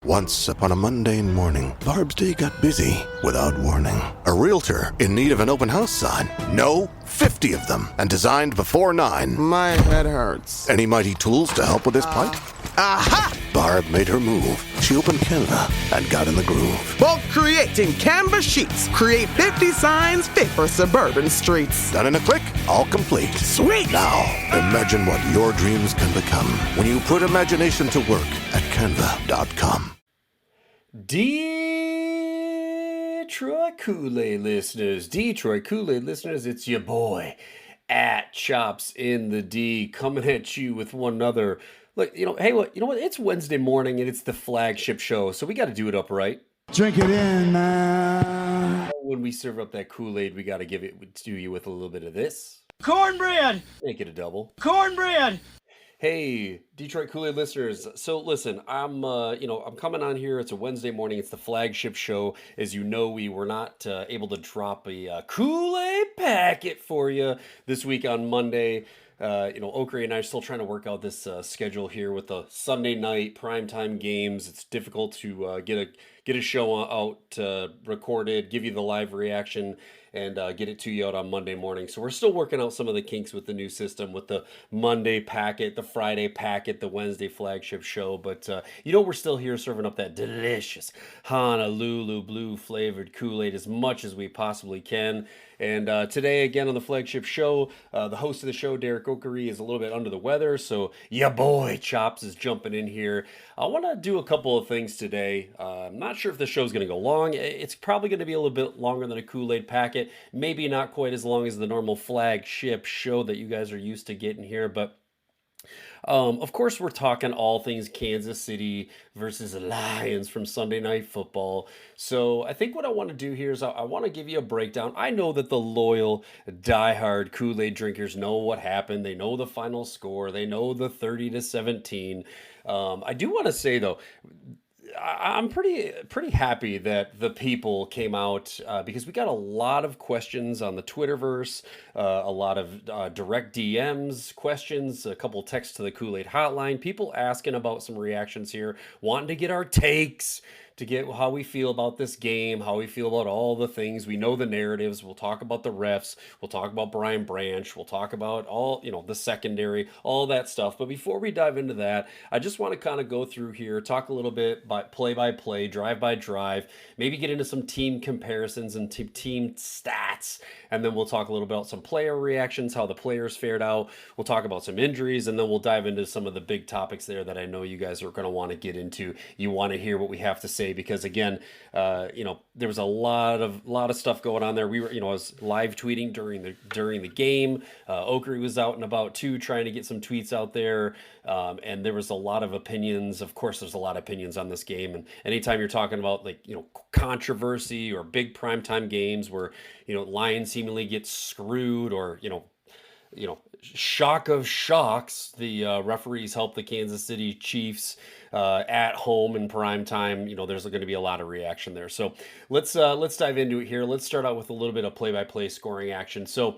Once upon a mundane morning, Barb's day got busy without warning. A realtor in need of an open house sign. No, 50 of them, and designed before 9. My head hurts. Any mighty tools to help with this plight? Aha! Barb made her move. She opened Canva and got in the groove. Bulk creating Canva sheets. Create 50 signs fit for suburban streets. Done in a click, all complete. Sweet! Now, imagine what your dreams can become when you put imagination to work at canva.com. Detroit Koolaid listeners, it's your boy at Chops in the D coming at you with one other. Look, you know what? It's Wednesday morning and it's the flagship show, so we got to do it up right. Drink it in, man. When we serve up that Kool-Aid, we got to give it to you with a little bit of this. Cornbread. Make it a double. Cornbread. Hey, Detroit Koolaid listeners. So listen, I'm coming on here. It's a Wednesday morning. It's the flagship show. As you know, we were not able to drop a Kool-Aid packet for you this week on Monday. Okray and I are still trying to work out this schedule here with the Sunday night primetime games. It's difficult to get a show out recorded, give you the live reaction, and get it to you out on Monday morning. So we're still working out some of the kinks with the new system, with the Monday packet, the Friday packet, the Wednesday flagship show. But we're still here serving up that delicious Honolulu blue flavored Kool-Aid as much as we possibly can. And today, again, on the flagship show, the host of the show, Derek Okray, is a little bit under the weather. So ya boy, Chops, is jumping in here. I want to do a couple of things today. I'm not sure if the show's going to go long. It's probably going to be a little bit longer than a Kool-Aid packet. Maybe not quite as long as the normal flagship show that you guys are used to getting here. But of course, we're talking all things Kansas City versus the Lions from Sunday Night Football. So I think what I want to do here is I want to give you a breakdown. I know that the loyal, diehard Kool-Aid drinkers know what happened. They know the final score. They know the 30-17. I do want to say, though, I'm pretty happy that the people came out because we got a lot of questions on the Twitterverse, a lot of direct DMs, questions, a couple texts to the Kool-Aid hotline, people asking about some reactions here, wanting to get our takes, to get how we feel about this game, how we feel about all the things. We know the narratives. We'll talk about the refs. We'll talk about Brian Branch. We'll talk about all, the secondary, all that stuff. But before we dive into that, I just want to kind of go through here, talk a little bit by play-by-play, drive-by-drive, maybe get into some team comparisons and team stats, and then we'll talk a little bit about some player reactions, how the players fared out. We'll talk about some injuries, and then we'll dive into some of the big topics there that I know you guys are going to want to get into. You want to hear what we have to say, because again, there was a lot of stuff going on there. We were, I was live tweeting during the game. Okray was out and about too, trying to get some tweets out there. And there was a lot of opinions. Of course, there's a lot of opinions on this game. And anytime you're talking about controversy or big primetime games where, Lions seemingly get screwed, or, shock of shocks, the referees help the Kansas City Chiefs at home in prime time. There's going to be a lot of reaction there. So let's dive into it here. Let's start out with a little bit of play-by-play scoring action. So,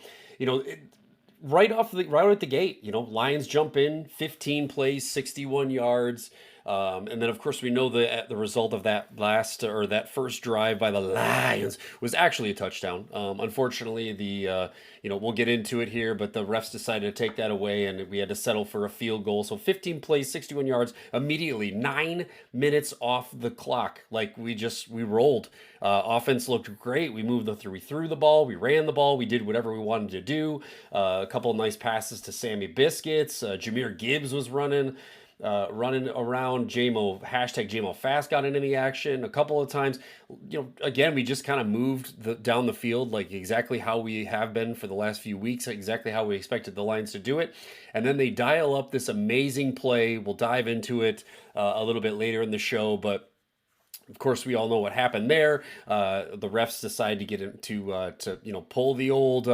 right at the gate, Lions jump in, 15 plays, 61 yards. And then, of course, we know the result of that first drive by the Lions was actually a touchdown. Unfortunately, we'll get into it here, but the refs decided to take that away, and we had to settle for a field goal. So 15 plays, 61 yards, immediately 9 minutes off the clock. Like we rolled. Offense looked great. We we threw the ball, we ran the ball, we did whatever we wanted to do. A couple of nice passes to Sammy Biscuits. Jahmyr Gibbs was running around. #JMO Fast got into the action a couple of times. Again, we just kind of moved down the field like exactly how we have been for the last few weeks, exactly how we expected the Lions to do it. And then they dial up this amazing play. We'll dive into it a little bit later in the show, but of course, we all know what happened there. The refs decide to get into to pull the old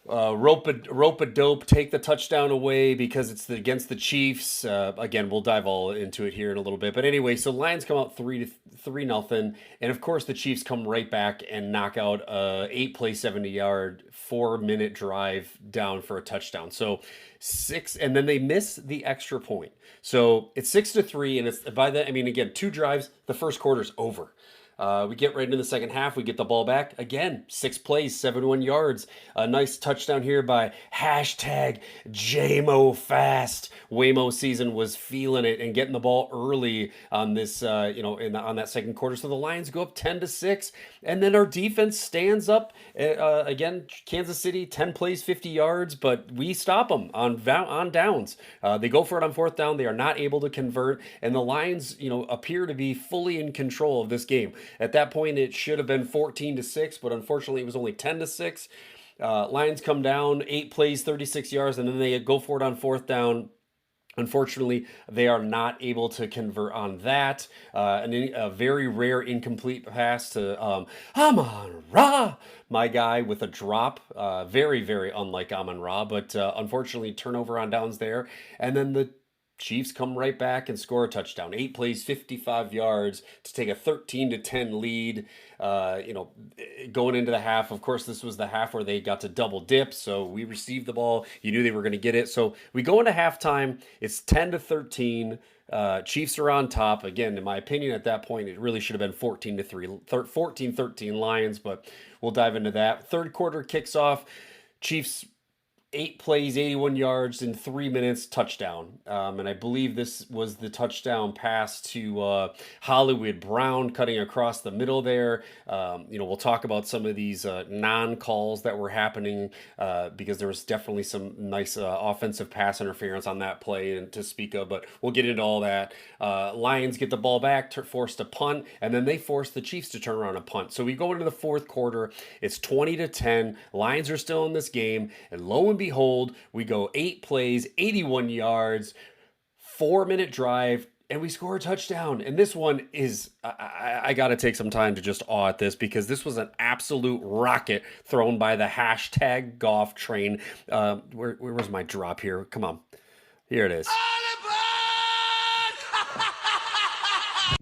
rope a dope, take the touchdown away because it's against the Chiefs. Again, we'll dive all into it here in a little bit. But anyway, so Lions come out 3-0. And of course, the Chiefs come right back and knock out a 8-play, 70-yard, 4-minute drive down for a touchdown. So and then they miss the extra point. So it's 6-3, and it's by that, I mean, again, 2 drives, the first quarter's over. We get right into the second half. We get the ball back. Again, 6 plays, 71 yards. A nice touchdown here by hashtag JMO Fast. Waymo season was feeling it and getting the ball early on this, on that second quarter. So the Lions go up 10-6. And then our defense stands up. Again, Kansas City, 10 plays, 50 yards, but we stop them on downs. They go for it on fourth down. They are not able to convert. And the Lions, appear to be fully in control of this game. At that point, it should have been 14-6, but unfortunately, it was only 10-6. Lions come down, 8 plays, 36 yards, and then they go for it on fourth down. Unfortunately, they are not able to convert on that. A very rare incomplete pass to Amon-Ra, my guy, with a drop. Very, very unlike Amon-Ra, but unfortunately, turnover on downs there. And then the Chiefs come right back and score a touchdown. 8 plays, 55 yards to take a 13-10 lead. Going into the half, of course, this was the half where they got to double dip. So we received the ball. You knew they were going to get it. So we go into halftime. It's 10-13. Chiefs are on top. Again, in my opinion, at that point, it really should have been 14-13 Lions, but we'll dive into that. Third quarter kicks off. Chiefs 8 plays, 81 yards in 3 minutes, touchdown. And I believe this was the touchdown pass to Hollywood Brown cutting across the middle there. We'll talk about some of these non-calls that were happening because there was definitely some nice offensive pass interference on that play and to speak of, but we'll get into all that. Lions get the ball back, forced a punt, and then they force the Chiefs to turn around and punt. So we go into the fourth quarter. It's 20-10. Lions are still in this game, and lo and behold, we go 8 plays, 81 yards, 4-minute drive, and we score a touchdown. And this one is, I got to take some time to just awe at this because this was an absolute rocket thrown by the hashtag Goff train. Where was my drop here? Come on. Here it is.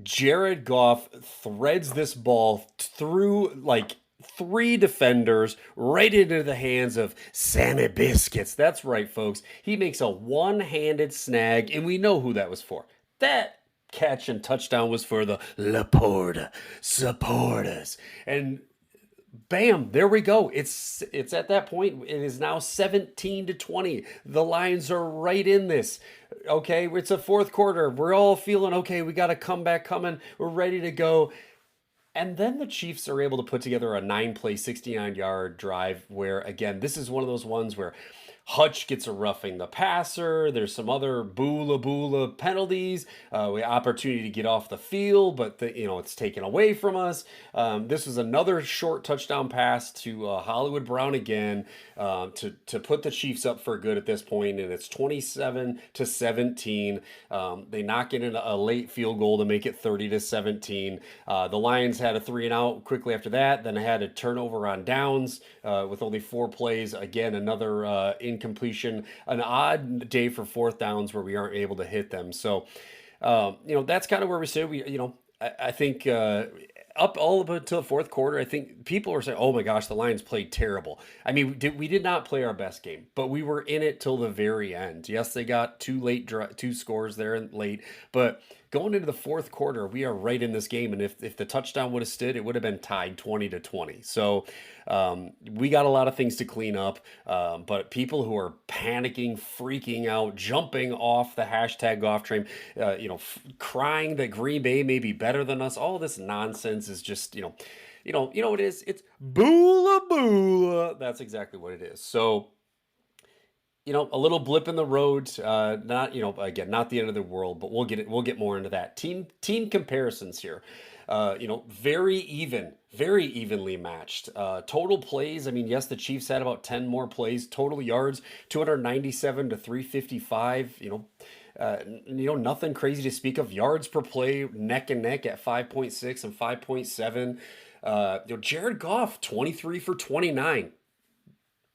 Jared Goff threads this ball through like 3 defenders right into the hands of Sammy Biscuits. That's right, folks. He makes a one-handed snag, and we know who that was for. That catch and touchdown was for the Laporta supporters. And bam, there we go. It's at that point. It is now 17-20. The Lions are right in this. Okay, it's a fourth quarter. We're all feeling, okay, we got a comeback coming. We're ready to go. And then the Chiefs are able to put together a 9-play, 69-yard drive where, again, this is one of those ones where Hutch gets a roughing the passer. There's some other boola penalties. We opportunity to get off the field, but it's taken away from us. This was another short touchdown pass to Hollywood Brown again to put the Chiefs up for good at this point, and it's 27-17. They knock in a late field goal to make it 30-17. The Lions had a 3-and-out quickly after that. Then had a turnover on downs with only 4 plays. Again, another incompletion, an odd day for fourth downs where we aren't able to hit them. So, that's kind of where we sit. I think up all up until the fourth quarter, I think people were saying, oh my gosh, the Lions played terrible. I mean, we did not play our best game, but we were in it till the very end. Yes, they got 2 scores there and late, but going into the fourth quarter, we are right in this game. And if the touchdown would have stood, it would have been tied 20-20. So we got a lot of things to clean up. But people who are panicking, freaking out, jumping off the hashtag Goff train, crying that Green Bay may be better than us, all this nonsense is just, what it is? It's boola. That's exactly what it is. So, a little blip in the road, not the end of the world, but we'll get more into that. Team comparisons here. Very evenly matched. Total plays, I mean, yes, the Chiefs had about 10 more plays. Total yards, 297 to 355, nothing crazy to speak of. Yards per play, neck and neck at 5.6 and 5.7. Jared Goff, 23 for 29.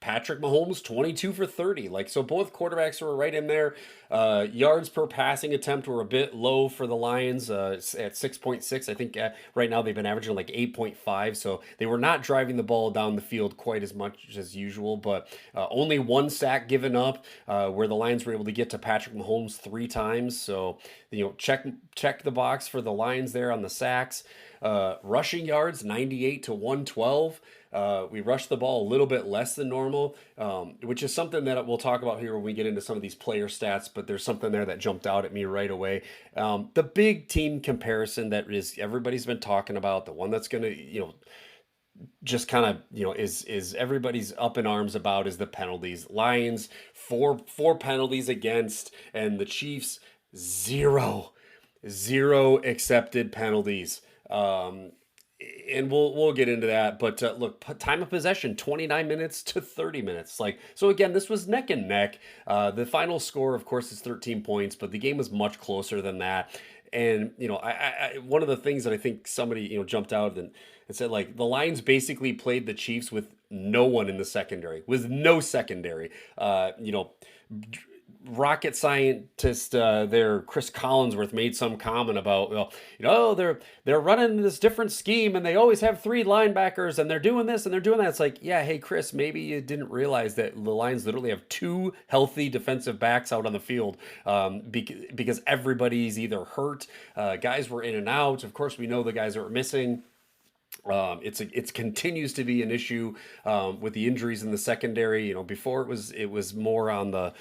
Patrick Mahomes, 22 for 30. Like, so both quarterbacks were right in there. Yards per passing attempt were a bit low for the Lions at 6.6. I think right now they've been averaging like 8.5. So they were not driving the ball down the field quite as much as usual, but only one sack given up where the Lions were able to get to Patrick Mahomes 3 times. So, check the box for the Lions there on the sacks. Rushing yards, 98 to 112. We rushed the ball a little bit less than normal, which is something that we'll talk about here when we get into some of these player stats, but there's something there that jumped out at me right away. The big team comparison that is everybody's been talking about, the one that's going to, just kind of, is everybody's up in arms about is the penalties. Lions, four penalties against, and the Chiefs, zero accepted penalties. And we'll get into that, but look, time of possession 29 minutes to 30 minutes. Like, so again, this was neck and neck. The final score, of course, is 13 points, but the game was much closer than that. And I one of the things that I think somebody jumped out and said, like, the Lions basically played the Chiefs with no one in the secondary, with no secondary. Rocket scientist there, Chris Collinsworth, made some comment about, they're running this different scheme and they always have 3 linebackers and they're doing this and they're doing that. It's like, yeah, hey Chris, maybe you didn't realize that the Lions literally have 2 healthy defensive backs out on the field because everybody's either hurt, guys were in and out. Of course, we know the guys that were missing. It continues to be an issue with the injuries in the secondary. Before it was more on the.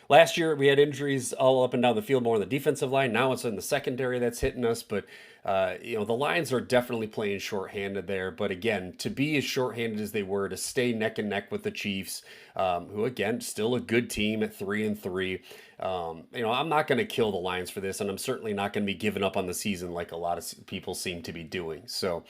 Last year, we had injuries all up and down the field, more on the defensive line. Now it's in the secondary that's hitting us. But, the Lions are definitely playing shorthanded there. But again, to be as shorthanded as they were, to stay neck and neck with the Chiefs, who, again, still a good team at 3-3. I'm not going to kill the Lions for this, and I'm certainly not going to be giving up on the season like a lot of people seem to be doing. So,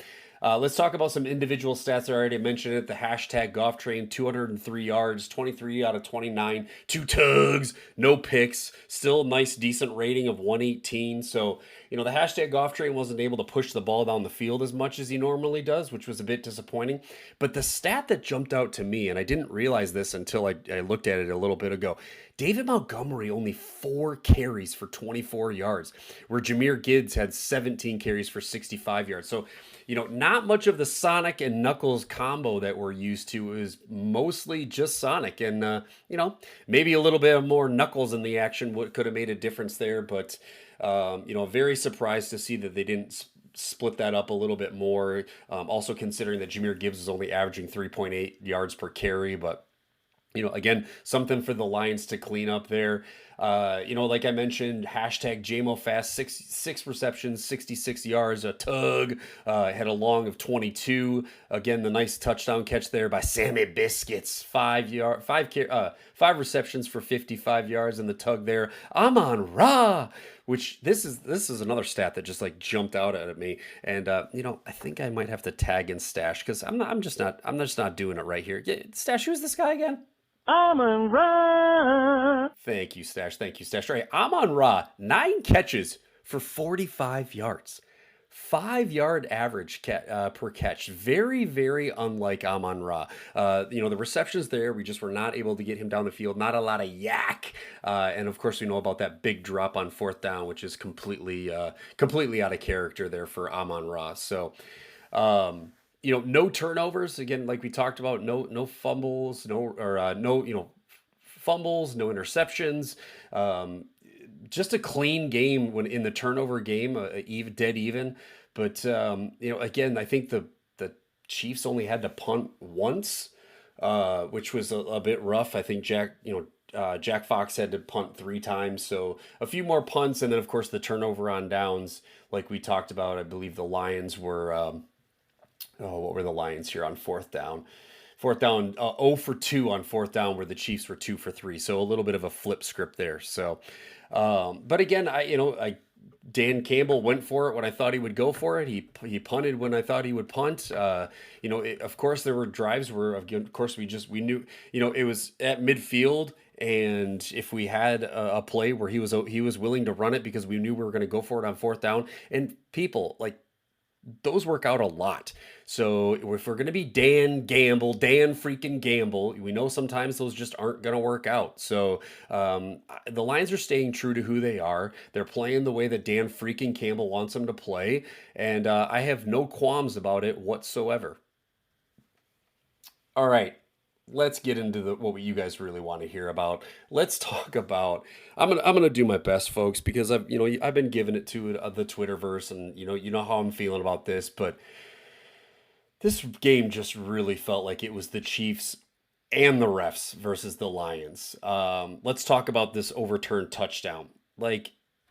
let's talk about some individual stats. I already mentioned it. The hashtag golf train, 203 yards, 23 out of 29, 2 tugs, no picks, still a nice, decent rating of 118. So, the hashtag golf train wasn't able to push the ball down the field as much as he normally does, which was a bit disappointing. But the stat that jumped out to me, and I didn't realize this until I looked at it a little bit ago, David Montgomery only 4 carries for 24 yards, where Jahmyr Gibbs had 17 carries for 65 yards. So, not much of the Sonic and Knuckles combo that we're used to. Is mostly just Sonic, and maybe a little bit more Knuckles in the action could have made a difference there. But very surprised to see that they didn't split that up a little bit more. Also considering that Jahmyr Gibbs is only averaging 3.8 yards per carry, but. Again, something for the Lions to clean up there. Like I mentioned, hashtag JMO Fast, six receptions, 66 yards, a tug, had a long of 22. Again, the nice touchdown catch there by Sammy Biscuits, 5 receptions for 55 yards, and the tug there. Amon-Ra, which this is another stat that just like jumped out at me, and I think I might have to tag in Stash because I'm just not doing it right here. Yeah, Stash, who's this guy again? Amon-Ra. Thank you, Stash. All right, Amon-Ra, 9 catches for 45 yards. 5-yard average per catch. Very, very unlike Amon-Ra. The receptions there, we just were not able to get him down the field. Not a lot of yak. And of course, we know about that big drop on 4th down, which is completely out of character there for Amon-Ra. So, no turnovers. Again, like we talked about, no fumbles, fumbles, no interceptions. Just a clean game when in the turnover game, dead even. But again, I think the Chiefs only had to punt once, which was a bit rough. I think Jack Fox had to punt 3 times, so a few more punts, and then of course the turnover on downs, like we talked about. I believe the Lions were. What were the Lions here on 4th down? 4th down, 0 for 2 on 4th down, where the Chiefs were 2 for 3. So a little bit of a flip script there. So, but again, Dan Campbell went for it when I thought he would go for it. He punted when I thought he would punt. Of course there were drives where, of course, we knew, it was at midfield. And if we had a play where he was willing to run it because we knew we were going to go for it on 4th down, and people like, those work out a lot. So if we're going to be Dan freaking Gamble, we know sometimes those just aren't going to work out. So the Lions are staying true to who they are. They're playing the way that Dan freaking Campbell wants them to play. And I have no qualms about it whatsoever. All right. Let's get into what you guys really want to hear about. Let's talk about. I'm gonna do my best, folks, because I've been giving it to the Twitterverse, and you know how I'm feeling about this. But this game just really felt like it was the Chiefs and the refs versus the Lions. Let's talk about this overturned touchdown. Like,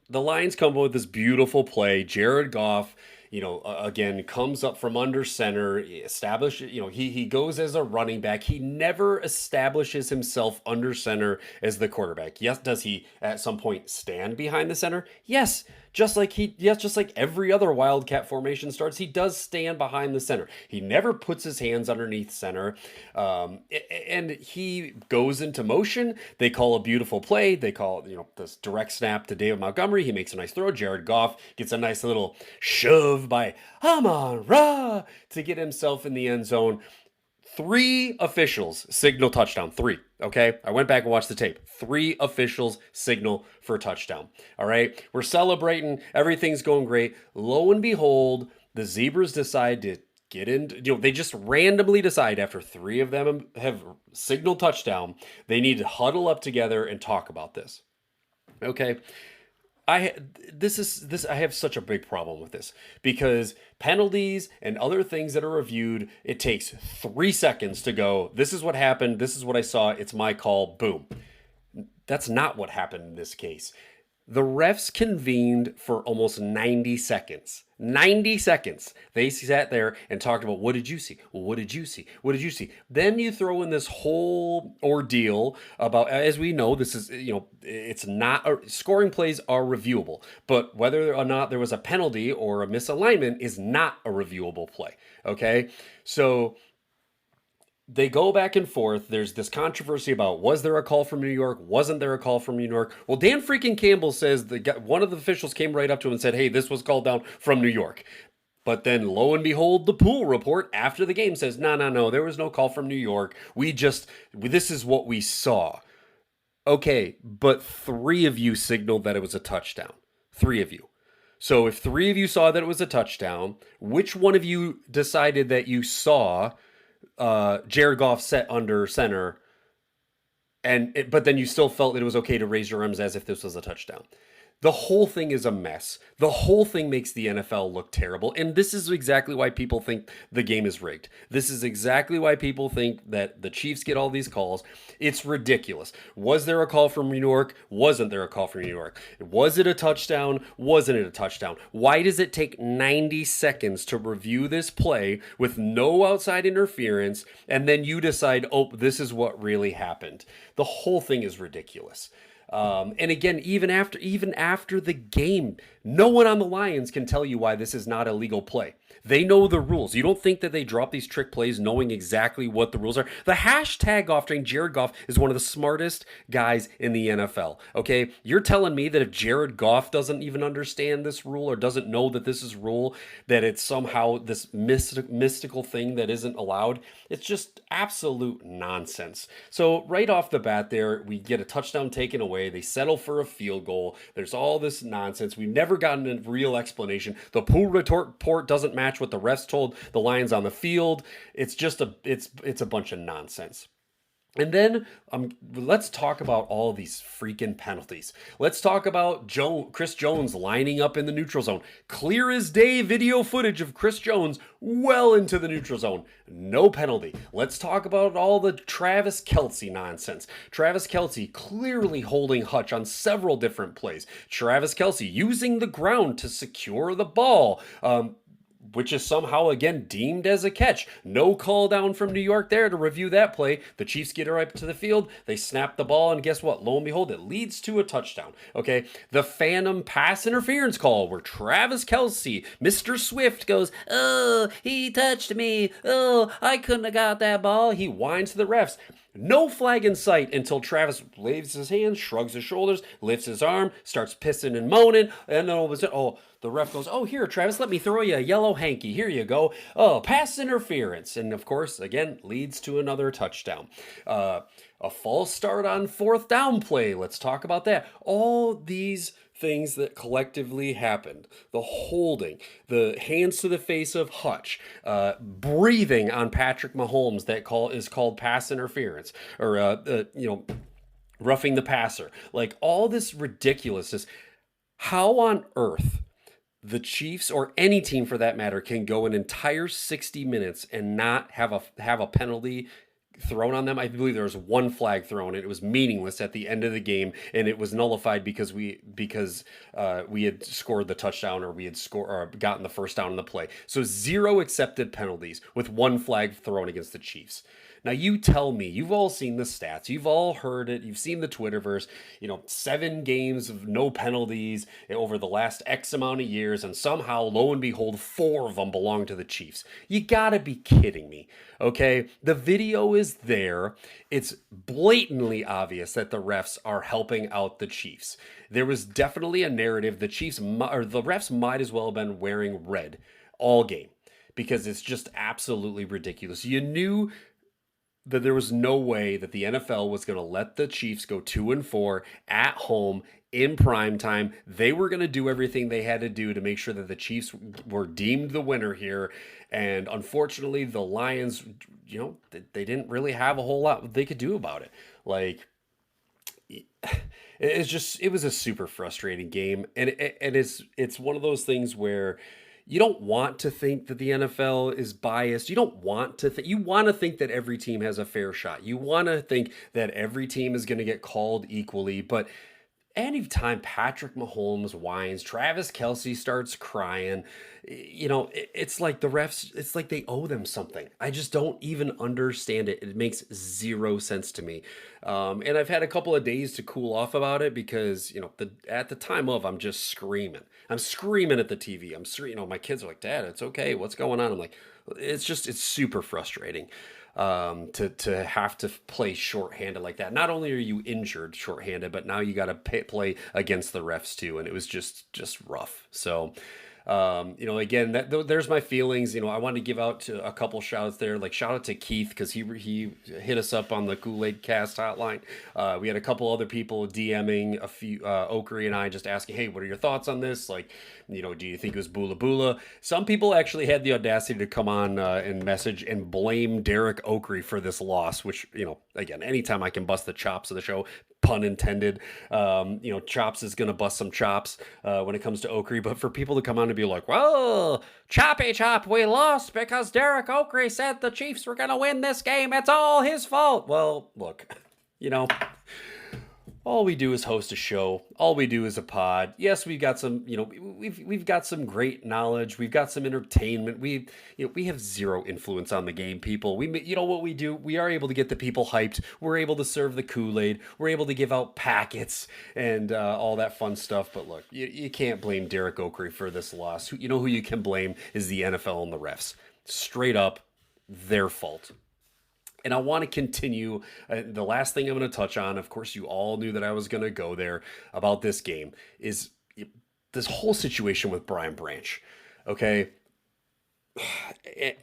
the Lions come up with this beautiful play. Jared Goff, again, comes up from under center, he goes as a running back. He never establishes himself under center as the quarterback. Yes, does he at some point stand behind the center? Yes. Just like every other Wildcat formation starts, he does stand behind the center. He never puts his hands underneath center, and he goes into motion. They call a beautiful play. They call this direct snap to David Montgomery. He makes a nice throw. Jared Goff gets a nice little shove by Amon-Ra to get himself in the end zone. 3 officials signal touchdown. 3. Okay. I went back and watched the tape. 3 officials signal for a touchdown. All right. We're celebrating. Everything's going great. Lo and behold, the Zebras decide to get in. They just randomly decide after 3 of them have signaled touchdown, they need to huddle up together and talk about this. Okay. I have such a big problem with this because penalties and other things that are reviewed, it takes 3 seconds to go, this is what happened, this is what I saw, it's my call, boom. That's not what happened in this case. The refs convened for almost 90 seconds. 90 seconds. They sat there and talked about, what did you see? Well, what did you see? What did you see? Then you throw in this whole ordeal about, as we know, this is, it's not, scoring plays are reviewable, but whether or not there was a penalty or a misalignment is not a reviewable play. Okay. So they go back and forth. There's this controversy about, was there a call from New York? Wasn't there a call from New York? Well, Dan freaking Campbell says one of the officials came right up to him and said, hey, this was called down from New York. But then lo and behold, the pool report after the game says, no, there was no call from New York. This is what we saw. Okay, but 3 of you signaled that it was a touchdown. 3 of you. So if 3 of you saw that it was a touchdown, which one of you decided that you saw Jared Goff set under center, but then you still felt that it was okay to raise your arms as if this was a touchdown? The whole thing is a mess. The whole thing makes the NFL look terrible. And this is exactly why people think the game is rigged. This is exactly why people think that the Chiefs get all these calls. It's ridiculous. Was there a call from New York? Wasn't there a call from New York? Was it a touchdown? Wasn't it a touchdown? Why does it take 90 seconds to review this play with no outside interference, and then you decide, oh, this is what really happened? The whole thing is ridiculous. And again, even after the game, no one on the Lions can tell you why this is not a legal play. They know the rules. You don't think that they drop these trick plays knowing exactly what the rules are? The hashtag off during Jared Goff is one of the smartest guys in the NFL. Okay, you're telling me that if Jared Goff doesn't even understand this rule or doesn't know that this is rule, that it's somehow this mystical thing that isn't allowed? It's just absolute nonsense. So right off the bat there, we get a touchdown taken away. They settle for a field goal. There's all this nonsense. We've never gotten a real explanation. The pool report doesn't match what the refs told the Lions on the field. It's just it's a bunch of nonsense. And then let's talk about all these freaking penalties. Let's talk about Chris Jones lining up in the neutral zone. Clear as day video footage of Chris Jones well into the neutral zone. No penalty. Let's talk about all the Travis Kelce nonsense. Travis Kelce clearly holding Hutch on several different plays. Travis Kelce using the ground to secure the ball. Which is somehow, again, deemed as a catch. No call down from New York there to review that play. The Chiefs get it right to the field. They snap the ball, and guess what? Lo and behold, it leads to a touchdown. Okay, the phantom pass interference call where Travis Kelce, Mr. Swift, goes, oh, he touched me. Oh, I couldn't have got that ball. He whines to the refs. No flag in sight until Travis waves his hands, shrugs his shoulders, lifts his arm, starts pissing and moaning, and then all of a sudden, the ref goes, "Oh, here, Travis, let me throw you a yellow hanky. Here you go. Oh, pass interference." And of course, again, leads to another touchdown. A false start on fourth down play. Let's talk about that. All these things that collectively happened: the holding, the hands to the face of Hutch, breathing on Patrick Mahomes that is called pass interference, or roughing the passer. Like, all this ridiculousness. How on earth the Chiefs, or any team for that matter, can go an entire 60 minutes and not have a penalty thrown on them? I believe there was one flag thrown, and it was meaningless at the end of the game, and it was nullified because we had scored the touchdown, or we had gotten the first down in the play. So 0 accepted penalties with one flag thrown against the Chiefs. Now, you tell me, you've all seen the stats, you've all heard it, you've seen the Twitterverse, 7 games of no penalties over the last X amount of years, and somehow, lo and behold, 4 of them belong to the Chiefs. You gotta be kidding me, okay? The video is there. It's blatantly obvious that the refs are helping out the Chiefs. There was definitely a narrative the refs might as well have been wearing red all game, because it's just absolutely ridiculous. You knew that there was no way that the NFL was going to let the Chiefs go 2-4 at home in prime time. They were going to do everything they had to do to make sure that the Chiefs were deemed the winner here. And unfortunately, the Lions, they didn't really have a whole lot they could do about it. Like, it was a super frustrating game. And it's one of those things where you don't want to think that the NFL is biased. You don't want to you want to think that every team has a fair shot. You want to think that every team is going to get called equally. But anytime Patrick Mahomes whines, Travis Kelce starts crying, it's like the refs, it's like they owe them something. I just don't even understand it. It makes 0 sense to me. And I've had a couple of days to cool off about it because, at the time of, I'm just screaming. I'm screaming at the TV. My kids are like, "Dad, it's okay. What's going on?" I'm like, it's super frustrating. To have to play shorthanded like that. Not only are you injured shorthanded, but now you got to play against the refs too, and it was just rough. So, again, there's my feelings. I want to give out a couple shouts there. Like, shout out to Keith, because he hit us up on the Koolaid Cast hotline. We had a couple other people DMing a few, Oakery and I, just asking, "Hey, what are your thoughts on this? Like, do you think it was boola boola?" Some people actually had the audacity to come on and message and blame Derek Oakery for this loss, which, again, anytime I can bust the chops of the show, pun intended, Chops is going to bust some chops when it comes to Oakery. But for people to come on and be like, "Well, Choppy Chop, we lost because Derek Oakery said the Chiefs were going to win this game. It's all his fault." Well, look, all we do is host a show. All we do is a pod. Yes, we've got some, we've got some great knowledge. We've got some entertainment. We have 0 influence on the game, people. What we do? We are able to get the people hyped. We're able to serve the Kool-Aid. We're able to give out packets and all that fun stuff. But look, you can't blame Derek Oakery for this loss. Who you can blame is the NFL and the refs. Straight up, their fault. And I want to continue. The last thing I'm going to touch on, of course, you all knew that I was going to go there about this game, is this whole situation with Brian Branch. Okay.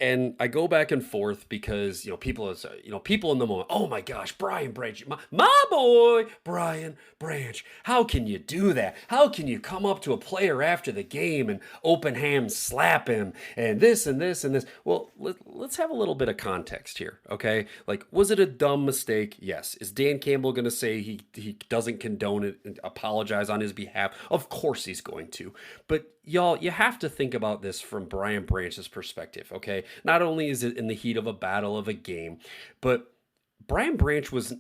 And I go back and forth because, people in the moment, "Oh my gosh, Brian Branch, my boy, Brian Branch, how can you do that? How can you come up to a player after the game and open hand slap him and this and this and this?" Well, let's have a little bit of context here, okay? Like, was it a dumb mistake? Yes. Is Dan Campbell going to say he doesn't condone it and apologize on his behalf? Of course he's going to. But y'all, you have to think about this from Brian Branch's perspective, okay? Not only is it in the heat of a battle of a game, but Brian Branch was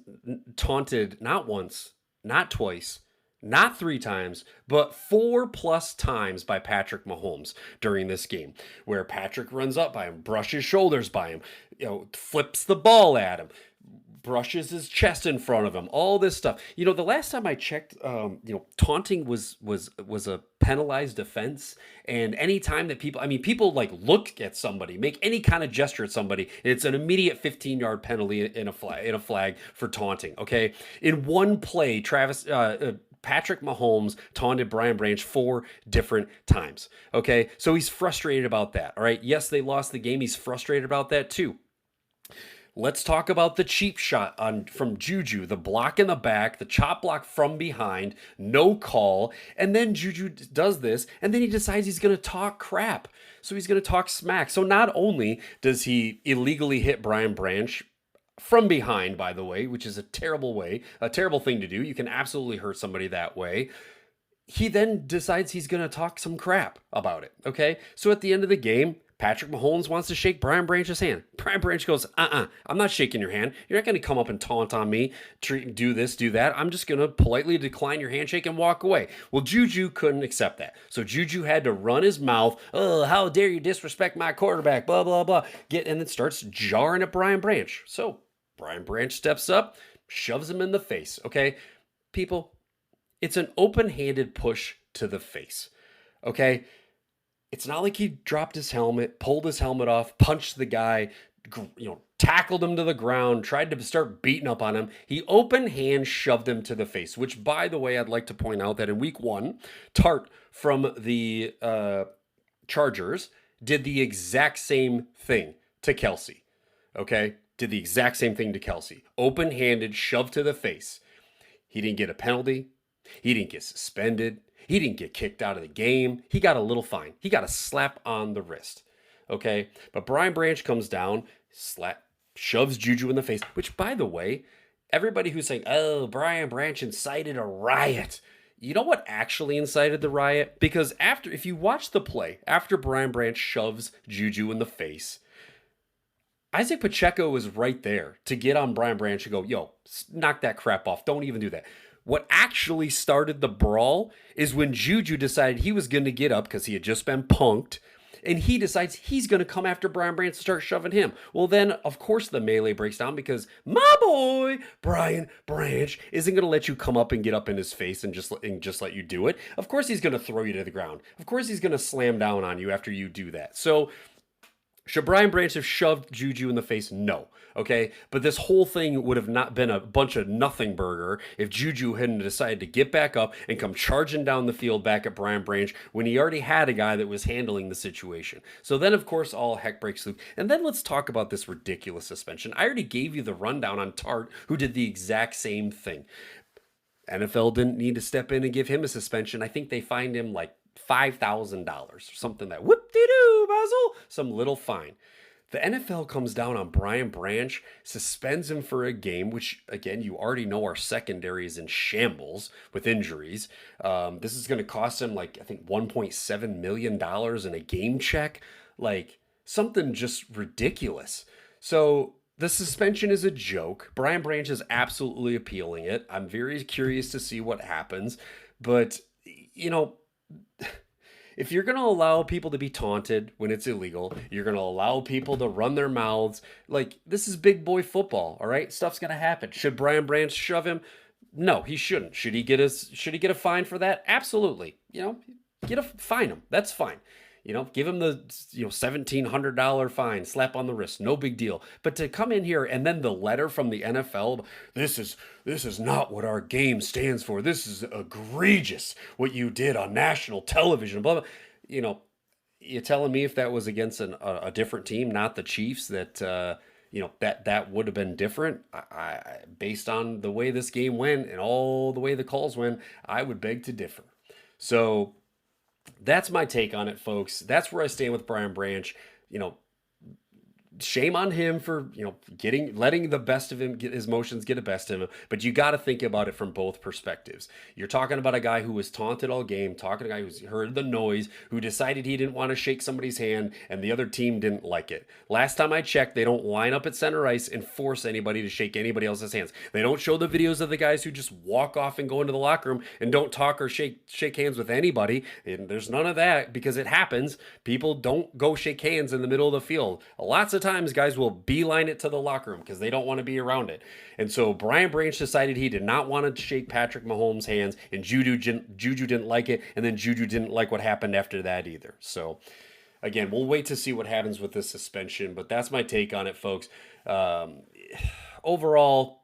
taunted not once, not twice, not 3 times, but 4+ times by Patrick Mahomes during this game, where Patrick runs up by him, brushes shoulders by him, flips the ball at him, brushes his chest in front of him, all this stuff. You know, the last time I checked, taunting was a penalized offense. And any time that people like look at somebody, make any kind of gesture at somebody, it's an immediate 15-yard penalty in a flag for taunting. Okay, in one play, Patrick Mahomes taunted Brian Branch 4 different times. Okay, so he's frustrated about that. All right, yes, they lost the game. He's frustrated about that too. Let's talk about the cheap shot from Juju, the block in the back, the chop block from behind, no call, and then Juju does this, and then he decides he's going to talk crap. So he's going to talk smack. So not only does he illegally hit Brian Branch from behind, by the way, which is a terrible thing to do. You can absolutely hurt somebody that way. He then decides he's going to talk some crap about it, okay? So at the end of the game, Patrick Mahomes wants to shake Brian Branch's hand. Brian Branch goes, I'm not shaking your hand. You're not going to come up and taunt on me, do this, do that. I'm just going to politely decline your handshake and walk away. Well, Juju couldn't accept that. So Juju had to run his mouth, oh, how dare you disrespect my quarterback, blah, blah, blah. And then starts jarring at Brian Branch. So Brian Branch steps up, shoves him in the face, okay? People, it's an open-handed push to the face, okay? It's not like he dropped his helmet, pulled his helmet off, punched the guy, tackled him to the ground, tried to start beating up on him. He open hand shoved him to the face, which, by the way, I'd like to point out that in week 1, Tart from the Chargers did the exact same thing to Kelsey, okay? Did the exact same thing to Kelsey. Open-handed, shoved to the face. He didn't get a penalty. He didn't get suspended. He didn't get kicked out of the game. He got a little fine. He got a slap on the wrist. Okay? But Brian Branch comes down, shoves Juju in the face, which, by the way, everybody who's saying, oh, Brian Branch incited a riot. You know what actually incited the riot? Because if you watch the play, after Brian Branch shoves Juju in the face, Isaac Pacheco was right there to get on Brian Branch and go, yo, knock that crap off. Don't even do that. What actually started the brawl is when Juju decided he was going to get up because he had just been punked, and he decides he's going to come after Brian Branch and start shoving him. Well, then, of course, the melee breaks down because my boy, Brian Branch, isn't going to let you come up and get up in his face and just let you do it. Of course, he's going to throw you to the ground. Of course, he's going to slam down on you after you do that. So, should Brian Branch have shoved Juju in the face? No. Okay? But this whole thing would have not been a bunch of nothing burger if Juju hadn't decided to get back up and come charging down the field back at Brian Branch when he already had a guy that was handling the situation. So then, of course, all heck breaks loose. And then let's talk about this ridiculous suspension. I already gave you the rundown on Tart, who did the exact same thing. NFL didn't need to step in and give him a suspension. I think they fined him like $5,000 or something that whoop-de-doo, Basil, some little fine. The NFL comes down on Brian Branch, suspends him for a game, which, again, you already know our secondary is in shambles with injuries. This is going to cost him, like, I think $1.7 million in a game check. Like, something just ridiculous. So the suspension is a joke. Brian Branch is absolutely appealing it. I'm very curious to see what happens. But, if you're going to allow people to be taunted when it's illegal, you're going to allow people to run their mouths. Like, this is big boy football, all right? Stuff's going to happen. Should Brian Branch shove him? No, he shouldn't. Should he get a fine for that? Absolutely. Fine him. That's fine. Give him the $1,700 fine, slap on the wrist, no big deal. But to come in here and then the letter from the NFL, this is not what our game stands for. This is egregious what you did on national television. Blah blah. You're telling me if that was against a different team, not the Chiefs, that that would have been different. I based on the way this game went and all the way the calls went, I would beg to differ. So that's my take on it, folks. That's where I stand with Brian Branch. Shame on him for, letting the best of him, his emotions get the best of him. But you got to think about it from both perspectives. You're talking about a guy who was taunted all game, talking to a guy who's heard the noise, who decided he didn't want to shake somebody's hand, and the other team didn't like it. Last time I checked, they don't line up at center ice and force anybody to shake anybody else's hands. They don't show the videos of the guys who just walk off and go into the locker room and don't talk or shake hands with anybody. And there's none of that because it happens. People don't go shake hands in the middle of the field. Lots of times guys will beeline it to the locker room because they don't want to be around it. And so Brian Branch decided he did not want to shake Patrick Mahomes' hands, and Juju didn't like it, and then Juju didn't like what happened after that either. So again, we'll wait to see what happens with this suspension, but that's my take on it, folks. Overall,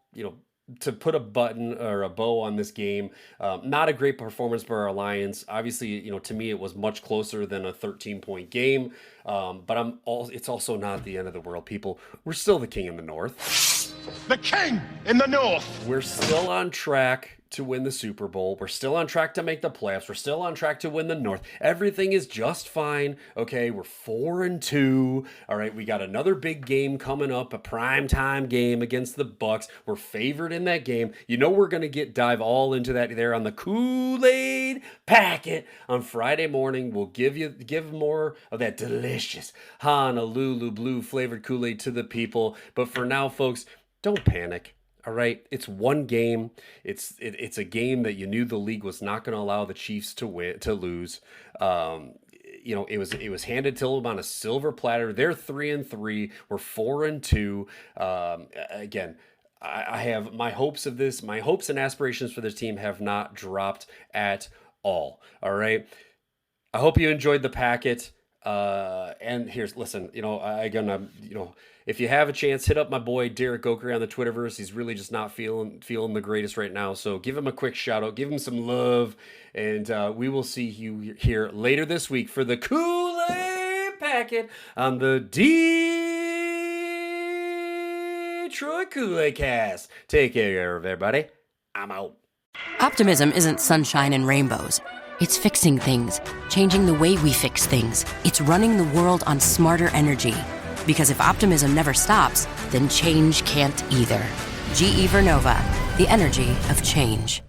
to put a button or a bow on this game, not a great performance by our Lions. Obviously, to me, it was much closer than a 13-point game. But it's also not the end of the world, people. We're still the king in the North. The king in the North. We're still on track to win the Super Bowl. We're still on track to make the playoffs. We're still on track to win the North. Everything is just fine. Okay, we're 4-2. All right, we got another big game coming up, a primetime game against the Bucks. We're favored in that game. We're going to dive all into that there on the Koolaid Packet on Friday morning. We'll give more of that delicious Honolulu blue flavored Kool-Aid to the people. But for now, folks, don't panic. All right, it's one game. It's a game that you knew the league was not going to allow the Chiefs to lose. It was handed to them on a silver platter. They're 3-3. We're 4-2. Again, I have my hopes and aspirations for this team have not dropped at all. All right, I hope you enjoyed the packet. And listen, if you have a chance, hit up my boy Derek Oakery on the Twitterverse. He's really just not feeling the greatest right now. So give him a quick shout out, give him some love, and we will see you here later this week for the Kool-Aid Packet on the Detroit Koolaid Cast. Take care, everybody. I'm out. Optimism isn't sunshine and rainbows. It's fixing things, changing the way we fix things. It's running the world on smarter energy. Because if optimism never stops, then change can't either. GE Vernova, the energy of change.